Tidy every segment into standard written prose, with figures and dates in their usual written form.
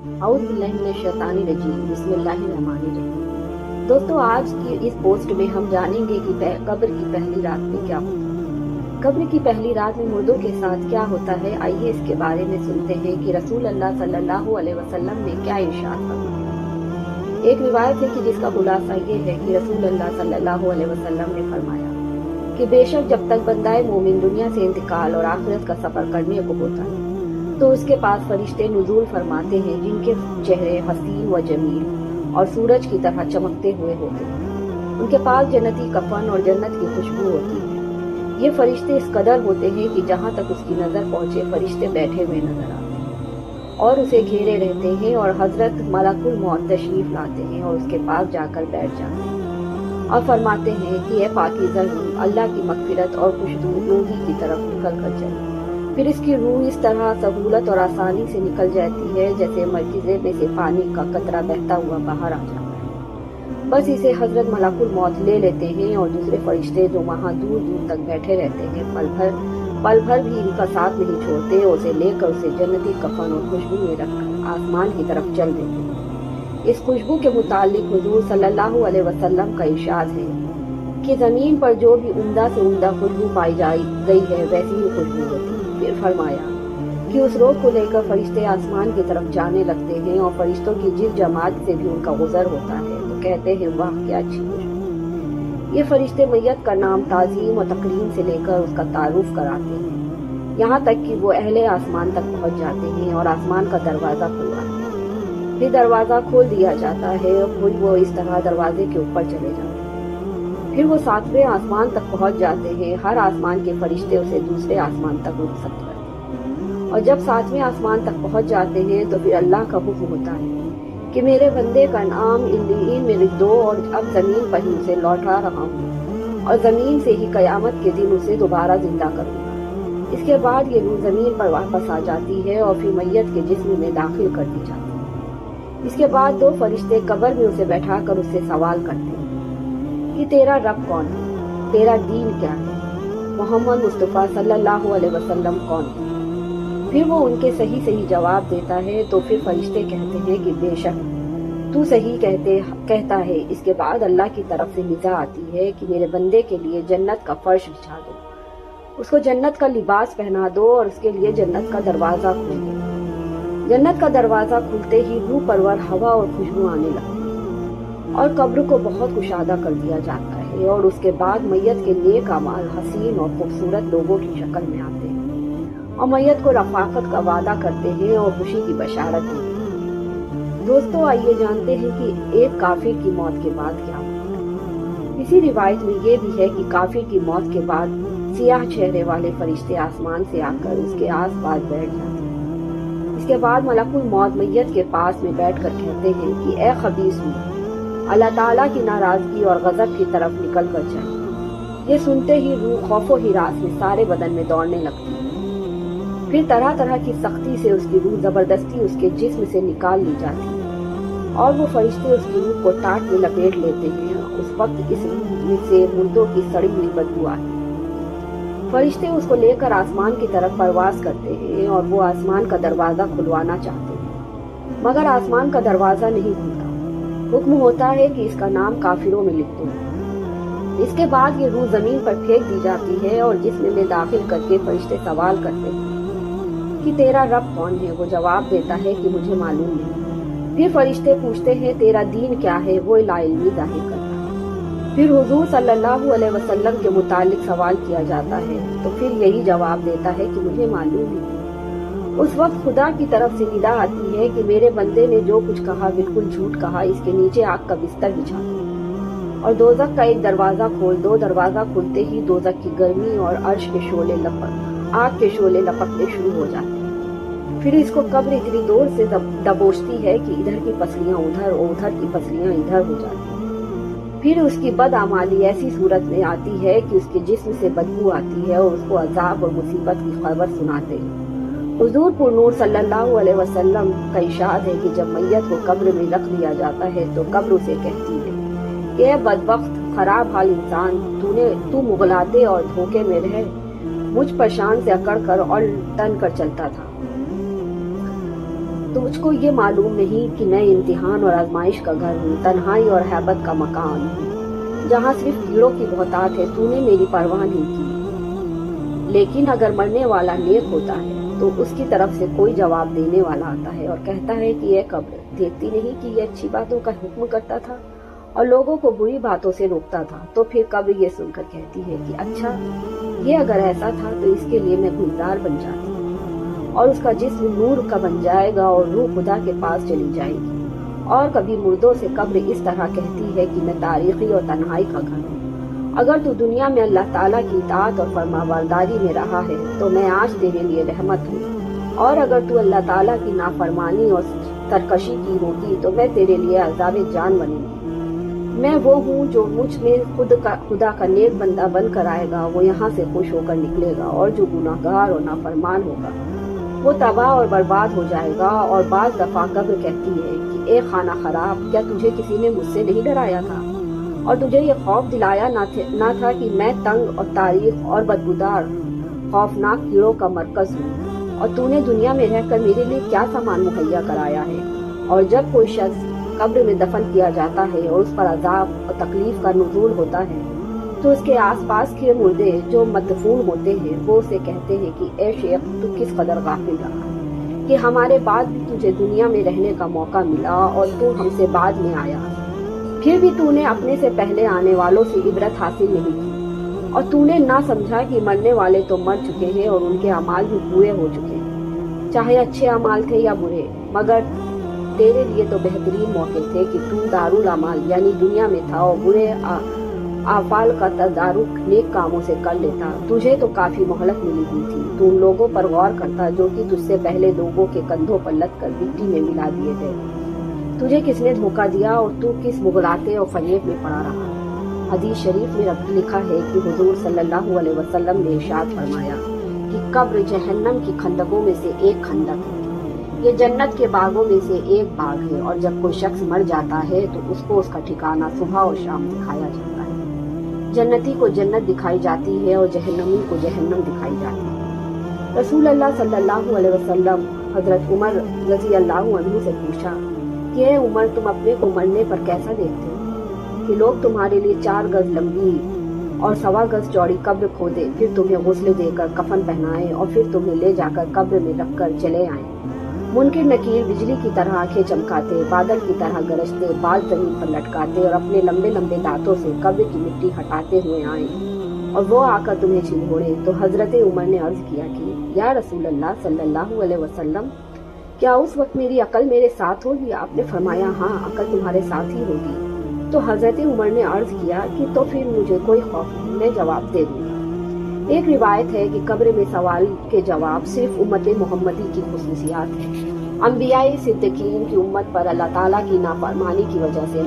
اعوذ باللہ من الشیطان الرجیم، بسم اللہ الرحمن الرحیم۔ دوستو، آج کی اس پوسٹ میں ہم جانیں گے کہ قبر کی پہلی رات میں کیا ہوتا ہے۔ قبر کی پہلی رات میں مردوں کے ساتھ کیا ہوتا ہے، آئیے اس کے بارے میں سنتے ہیں کہ رسول اللہ صلی اللہ علیہ وسلم نے کیا ارشاد فرمایا۔ ایک روایت ہے کہ جس کا خلاصہ یہ ہے کہ رسول اللہ صلی اللہ علیہ وسلم نے فرمایا کہ بے شک جب تک بندہ مومن دنیا سے انتقال اور آخرت کا سفر کرنے کو ہوتا ہے تو اس کے پاس فرشتے نزول فرماتے ہیں جن کے چہرے حسین و جمیل اور سورج کی طرح چمکتے ہوئے ہوتے ہیں۔ ان کے پاس جنتی کفن اور جنت کی خوشبو ہوتی ہے۔ یہ فرشتے اس قدر ہوتے ہیں کہ جہاں تک اس کی نظر پہنچے فرشتے بیٹھے ہوئے نظر آتے ہیں اور اسے گھیرے رہتے ہیں، اور حضرت ملک الموت تشریف لاتے ہیں اور اس کے پاس جا کر بیٹھ جاتے ہیں اور فرماتے ہیں کہ اے پاکیزہ روح، اللہ کی مغفرت اور خوشنودی کی طرف نکل کر چلے۔ پھر اس کی روح اس طرح سہولت اور آسانی سے نکل جاتی ہے جیسے مرکزے میں سے پانی کا قطرہ بہتا ہوا باہر آ جاتا ہے۔ بس اسے حضرت ملک الموت لے لیتے ہیں، اور دوسرے فرشتے جو وہاں دور دور تک بیٹھے رہتے ہیں پل بھر بھی ان کا ساتھ نہیں چھوڑتے، اسے لے کر اسے جنتی کفن اور خوشبو میں رکھ کر آسمان کی طرف چل دیتے ہیں۔ اس خوشبو کے متعلق حضور صلی اللہ علیہ وسلم کا ارشاد ہے کہ زمین پر جو بھی عمدہ سے عمدہ خوشبو پائی گئی ہے ویسی ہی خوشبو ہوتی ہے۔ پھر فرمایا کہ اس روز کو لے کر فرشتے آسمان کی طرف جانے لگتے ہیں، اور فرشتوں کی جس جماعت سے بھی ان کا گزر ہوتا ہے تو کہتے ہیں واہ کیا اچھی خوشبو۔ یہ فرشتے میت کا نام تعظیم و تکریم سے لے کر اس کا تعارف کراتے ہیں، یہاں تک کہ وہ اہل آسمان تک پہنچ جاتے ہیں اور آسمان کا دروازہ کھلواتے ہیں۔ پھر دروازہ کھول دیا جاتا ہے اور پھر وہ اس طرح دروازے کے اوپر چلے جاتے ہیں۔ پھر وہ 7ویں آسمان تک پہنچ جاتے ہیں۔ ہر آسمان کے فرشتے اسے دوسرے آسمان تک رخصت کرتے ہیں، اور جب 7ویں آسمان تک پہنچ جاتے ہیں تو پھر اللہ کا حکم ہوتا ہے کہ میرے بندے کا نام علیین میں لکھ دو، اور اب زمین پر ہی اسے لوٹا رہا ہوں، اور زمین سے ہی قیامت کے دن اسے دوبارہ زندہ کروں گا۔ اس کے بعد یہ روح زمین پر واپس آ جاتی ہے اور پھر میت کے جسم میں داخل کر دی جاتی ہے۔ اس کے بعد 2 فرشتے قبر میں اسے بیٹھا کر اس سے سوال کرتے ہیں کہ تیرا رب کون ہے، تیرا دین کیا ہے، محمد مصطفیٰ صلی اللہ علیہ وسلم کون ہے۔ پھر وہ ان کے صحیح جواب دیتا ہے تو پھر فرشتے کہتے ہیں کہ بے شک تو صحیح کہتا ہے۔ اس کے بعد اللہ کی طرف سے ندا آتی ہے کہ میرے بندے کے لیے جنت کا فرش بچھا دو، اس کو جنت کا لباس پہنا دو، اور اس کے لیے جنت کا دروازہ کھول دو۔ جنت کا دروازہ کھلتے ہی روح پرور ہوا اور خوشبو آنے لگتی ہے، اور قبر کو بہت کشادہ کر دیا جاتا ہے، اور اس کے بعد میت کے نیک اعمال حسین اور خوبصورت لوگوں کی شکل میں آتے ہیں اور میت کو رفاقت کا وعدہ کرتے ہیں اور خوشی کی بشارت دیتے ہیں۔ دوستو، آئیے جانتے ہیں کہ ایک کافر کی موت کے بعد کیا ہوتا ہے۔ اسی روایت میں یہ بھی ہے کہ کافر کی موت کے بعد سیاہ چہرے والے فرشتے آسمان سے آ کر اس کے آس پاس بیٹھ جاتے ہیں۔ اس کے بعد ملک الموت میت کے پاس میں بیٹھ کر کہتے ہیں کہ اے خبیث روح، اللہ تعالیٰ کی ناراضگی اور غضب کی طرف نکل کر چلی۔ یہ سنتے ہی روح خوف و ہراس میں سارے بدن میں دوڑنے لگتی ہے۔ پھر طرح طرح کی سختی سے اس کی روح زبردستی اس کے جسم سے نکال لی جاتی ہے، اور وہ فرشتے اس کی روح کو ٹاٹ میں لپیٹ لیتے ہیں۔ اس وقت اس روح سے مردوں کی سڑی ہوئی بدبو آتی ہے۔ فرشتے اس کو لے کر آسمان کی طرف پرواز کرتے ہیں، اور وہ آسمان کا دروازہ کھلوانا چاہتے ہیں، مگر آسمان کا دروازہ نہیں کھلتا۔ حکم ہوتا ہے کہ اس کا نام کافروں میں لکھ دو۔ اس کے بعد یہ روح زمین پر پھینک دی جاتی ہے، اور جسم میں داخل کر کے فرشتے سوال کرتے ہیں کہ تیرا رب کون ہے۔ وہ جواب دیتا ہے کہ مجھے معلوم نہیں۔ پھر فرشتے پوچھتے ہیں تیرا دین کیا ہے، وہ لا علمی ظاہر کرتا ہے۔ پھر حضور صلی اللہ علیہ وسلم کے متعلق سوال کیا جاتا ہے تو پھر یہی جواب دیتا ہے کہ مجھے معلوم نہیں۔ اس وقت خدا کی طرف سے ندا آتی ہے کہ میرے بندے نے جو کچھ کہا بالکل جھوٹ کہا، اس کے نیچے آگ کا بستر بچھا دو، اور دوزخ کا ایک دروازہ کھول دو۔ دروازہ کھلتے ہی دوزخ کی گرمی اور عرش کے آگ کے شعلے لپکنے شروع ہو جاتے ہیں۔ پھر اس کو قبر اتنی زور سے دبوچتی ہے کہ ادھر کی پسلیاں ادھر اور ادھر کی پسلیاں ادھر ہو جاتی ہیں۔ پھر اس کی بدعمالی ایسی صورت میں آتی ہے کہ اس کے جسم سے بدبو آتی ہے، اور اس کو عذاب اور مصیبت کی خبر سناتے ہیں۔ حضور پر نور صلی اللہ علیہ وسلم کا ارشاد ہے کہ جب میت کو قبر میں رکھ دیا جاتا ہے تو قبر اسے کہتی ہے کہ اے بدبخت خراب حال انسان، تو مغلاطے اور دھوکے میں رہ مجھ پر شان سے اکڑ کر اور تن کر چلتا تھا۔ तो मुझको ये मालूम नहीं कि मैं इम्तिहान और आजमाइश का घर हूँ, तन्हाई और हैबत का मकान हूँ, जहाँ सिर्फ कीड़ों की बहुतात है। तूने मेरी परवाह नहीं की। लेकिन अगर मरने वाला नेक होता है तो उसकी तरफ से कोई जवाब देने वाला आता है और कहता है कि यह कब्र देखती नहीं कि यह अच्छी बातों का हुक्म करता था और लोगों को बुरी बातों से रोकता था। तो फिर कब्र ये सुनकर कहती है कि अच्छा, ये अगर ऐसा था तो इसके लिए मैं गुलजार बन जाती और उसका जिस्म नूर का बन जाएगा और रूह खुदा के पास चली जाएगी। और कभी मुर्दों से कब्र इस तरह कहती है कि मैं तारीखी और तन्हाई का घर हूँ। अगर तू दुनिया में अल्लाह ताला की इताअत और फरमाबरदारी में रहा है तो मैं आज तेरे लिए रहमत हूँ, और अगर तू अल्लाह ताला की नाफरमानी और सरकशी की होगी तो मैं तेरे लिए अज़ाब जान बनूंगी। मैं वो हूँ जो मुझ में खुदा का नेक बंदा बन कर आएगा, वो यहाँ से खुश होकर निकलेगा, और जो गुनाहगार और नाफरमान होगा वो तबाह और बर्बाद हो जाएगा। और बाज दफा कब्र कहती है कि ए खाना खराब, क्या तुझे किसी ने मुझसे नहीं डराया था और तुझे ये खौफ दिलाया ना था कि मैं तंग और तारीख और बदबूदार खौफनाक कीड़ों का मरकज हूँ, और तूने दुनिया में रहकर मेरे लिए क्या सामान मुहैया कराया है। और जब कोई शख्स कब्र में दफन किया जाता है और उस पर अजाब और तकलीफ का नुज़ूल होता है तो उसके आसपास के मुर्दे जो मदफून होते हैं वो उसे कहते हैं कि ए शेख, तू किस कदर गाफिल रहा कि हमारे बाद भी तुझे दुनिया में रहने का मौका मिला और तू हमसे बाद में आया, फिर भी तूने अपने से पहले आने वालों से इबरत हासिल नहीं की, और तूने ना समझा कि मरने वाले तो मर चुके हैं और उनके अमाल भी पूरे हो चुके हैं, चाहे अच्छे अमाल थे या बुरे। मगर तेरे लिए तो बेहतरीन मौके थे कि तू दारुल अमाल यानी दुनिया में था और बुरे आफाल का तदारुक नेक कामों से कर लेता। तुझे तो काफी मोहलत मिली हुई थी। तू उन लोगों पर गौर करता जो कि तुझसे पहले लोगों के कंधों पर लद कर मिट्टी में मिला दिए गए। तुझे किसने धोखा दिया और तू किस मुगलाते और फरेब में पड़ा रहा। हदीस शरीफ में लिखा है कि हुजूर सल्लल्लाहु अलैहि वसल्लम ने इरशाद फरमाया कि कब्र जहन्नम की खंदकों में से एक खंदक है, ये जन्नत के बागों में से एक बाग है, और जब कोई शख्स मर जाता है तो उसको उसका ठिकाना सुबह और शाम दिखाया जाता है। जन्नती को जन्नत दिखाई जाती है और जहन्नमी को जहन्नम दिखाई जाती है। रसूल अल्लाह सल्लल्लाहु अलैहि वसल्लम हजरत उमर रज़ी अल्लाहु अन्हु से पूछा कि ए उमर, तुम अपने को मरने पर कैसा देखते हो कि लोग तुम्हारे लिए 4 गज लंबी और 1.25 गज चौड़ी कब्र खोदे, फिर तुम्हें गुस्ल देकर कफन पहनाए और फिर तुम्हें ले जाकर कब्र में रखकर चले आए। मुनकिर नकीर बिजली की तरह आंखें चमकाते, बादल की तरह गरजते, बाल जमीन पर लटकाते और अपने लंबे लंबे दांतों से कब्र की मिट्टी हटाते हुए आए और वो आकर तुम्हें छिंदोड़े। तो हजरत उमर ने अर्ज किया कि या रसूल अल्लाह सल्लल्लाहु अलैहि वसल्लम, क्या उस वक्त मेरी अकल मेरे साथ होगी? आपने फरमाया हाँ, अकल तुम्हारे साथ ही होगी। तो हजरत उमर ने अर्ज किया कि तो फिर मुझे कोई खौफ नहीं, मैं जवाब दे दूंगा। एक रिवायत है कि कब्र में सवाल के जवाब सिर्फ उम्मत मोहम्मदी की खुसूसियात है। अंबियाई सिद्दीकीन की उम्मत पर अल्लाह ताला की नाफरमानी की वजह से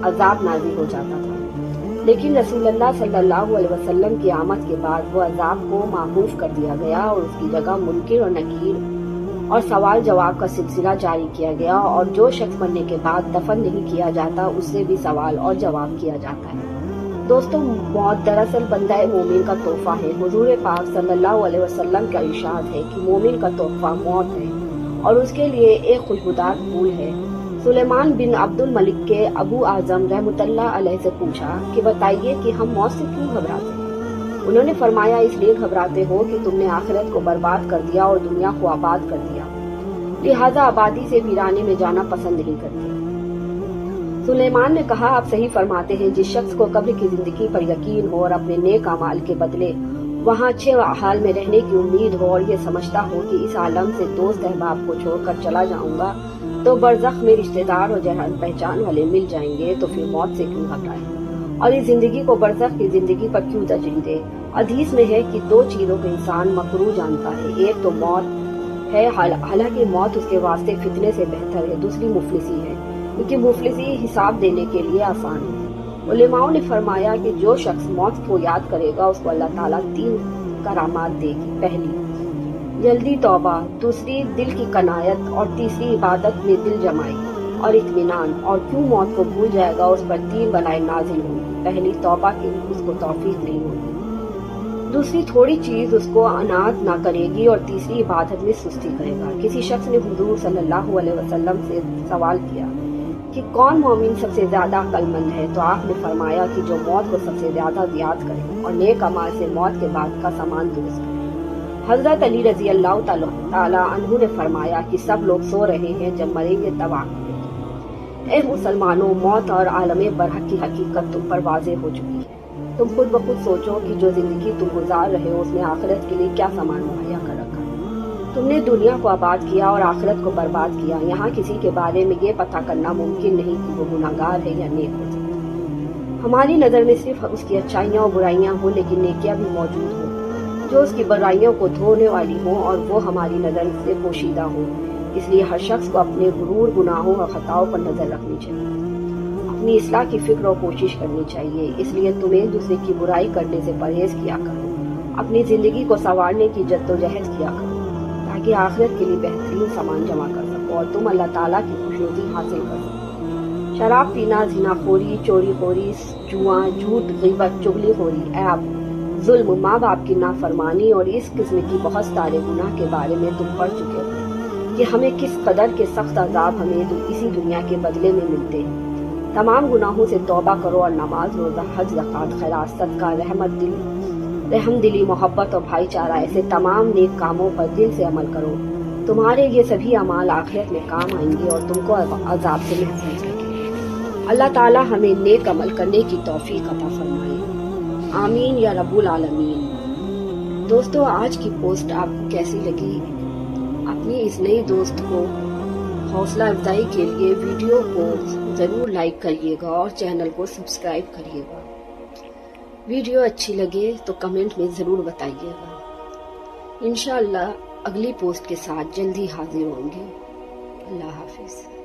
अजाब नाजिल हो जाता था, लेकिन रसूलुल्लाह सल्लल्लाहु अलैहि वसल्लम की आमद के बाद वो अजाब को माकूफ कर दिया गया और उसकी जगह मुनकिर और नकीर और सवाल जवाब का सिलसिला जारी किया गया। और जो शख्स मरने के बाद दफन नहीं किया जाता उससे भी सवाल और जवाब किया जाता है। दोस्तों, मौत दरअसल बंदा मोमिन का तोहफा है। हुजूर पाक सल्लल्लाहु अलैहि वसल्लम का इरशाद है कि मोमिन का तोहफा मौत है और उसके लिए एक खुशबूदार फूल है। सुलेमान बिन अब्दुल मलिक के अबू आजम रहमतुल्लाह अलैह से पूछा कि बताइए कि हम मौत से क्यों घबराते हैं? उन्होंने फरमाया, इसलिए घबराते हो कि तुमने आखिरत को बर्बाद कर दिया और दुनिया को आबाद कर दिया, लिहाजा आबादी से वीराने में जाना पसंद नहीं करते। सुलेमान ने कहा, आप सही फरमाते हैं। जिस शख्स को कब्र की जिंदगी पर यकीन हो और अपने नेक अमाल के बदले वहाँ अच्छे हाल में रहने की उम्मीद हो और ये समझता हो कि इस आलम से दोस्त अहबाब को छोड़कर चला जाऊंगा तो बरज़ख में रिश्तेदार और जान पहचान वाले मिल जाएंगे, तो फिर मौत से क्यों घबराए और इस जिंदगी को बरज़ख की जिंदगी पर क्यों तरजीह दे। हदीस में है कि 2 चीजों को इंसान मकरूह जानता है, एक तो मौत है, हालांकि मौत उसके वास्ते फितने से बेहतर है, दूसरी मुफलिसी है क्योंकि मुफलिसी हिसाब देने के लिए आसान है। उलेमाओं ने फरमाया कि जो शख्स मौत को याद करेगा उसको अल्लाह ताला 3 करामात देगी। पहली जल्दी तौबा, दूसरी दिल की कनायत और तीसरी इबादत में दिल जमाई और इत्मीनान। और क्यों मौत को भूल जाएगा, उस पर 3 बलाएं नाजिल होंगी। पहली तौबा की उसको तौफीक नहीं होगी, दूसरी थोड़ी चीज उसको अनाथ ना करेगी और तीसरी इबादत में सुस्ती करेगा। किसी शख्स ने हुजूर सल्लल्लाहु अलैहि वसल्लम से सवाल किया कि कौन मोमिन सबसे ज्यादा अक्लमंद है, तो आपने फरमाया कि जो मौत को सबसे ज्यादा याद करे और नेक अमाल से मौत के बाद का सामान दुरुस्त करे। हजरत अली रजी अल्लाह ताला अन्हु ने फरमाया कि सब लोग सो रहे हैं, जब मरेंगे तब आंख खुलेगी। ए मुसलमानों, मौत और आलम बरहक की हकीकत तुम पर वाज़ेह हो चुकी है। तुम खुद ब खुद सोचो कि जो जिंदगी तुम गुजार रहे हो उसमें आखिरत के लिए क्या सामान मुहैया कर रखा है। तुमने दुनिया को आबाद किया और आखिरत को बर्बाद किया। यहाँ किसी के बारे में ये पता करना मुमकिन नहीं कि वो गुनाहगार है या नेक हो सकता है। हमारी नज़र में सिर्फ उसकी अच्छाइयाँ और बुराइयाँ हों, लेकिन नेकियाँ भी मौजूद हों जो उसकी बुराइयों को धोने वाली हों और वो हमारी नज़र से पोशीदा हो। इसलिए हर शख्स को अपने गुरूर, गुनाहों और खताओं पर नजर रखनी चाहिए, अपनी इस्लाह की फिक्र और कोशिश करनी चाहिए। इसलिए तुम्हें दूसरे की बुराई करने से परहेज किया करो, अपनी जिंदगी को संवारने की जद्दोजहद किया करो ताकि आखिरत के लिए बेहतरीन सामान जमा कर सको और तुम अल्लाह ताला की खुशनुदी हासिल कर सको। शराब पीना, ज़िनाखोरी, चोरीखोरी, जुआ, झूठ, ग़ीबत, चुगलीखोरी, ऐब, जुल्म, माँ बाप की नाफरमानी और इस किस्म की बहुत सारे गुनाह के बारे में तुम पढ़ चुके हो कि हमें किस कदर के सख्त अजाब हमें इसी दुनिया के बदले में मिलते हैं। तमाम गुनाहों से तौबा करो और नमाज, रोजा, हज, ज़कात, खैरात, सदका, रहमदिली, मोहब्बत और भाईचारा ऐसे तमाम नेक कामों पर दिल से अमल करो। तुम्हारे ये सभी अमाल आखिरत में काम आएंगे और तुमको अजाब से महफूज रखेंगे। अल्लाह ताला हमें नेक अमल करने की तौफीक अता फरमाए, आमीन या रब्बुल आलमीन। दोस्तों, आज की पोस्ट आपको कैसी लगी? अपनी इस नई दोस्त को हौसला अफजाई के लिए वीडियो को ज़रूर लाइक करिएगा और चैनल को सब्सक्राइब करिएगा। वीडियो अच्छी लगे तो कमेंट में ज़रूर बताइएगा। इंशाअल्लाह अगली पोस्ट के साथ जल्दी हाजिर होंगे। अल्लाह हाफिज़।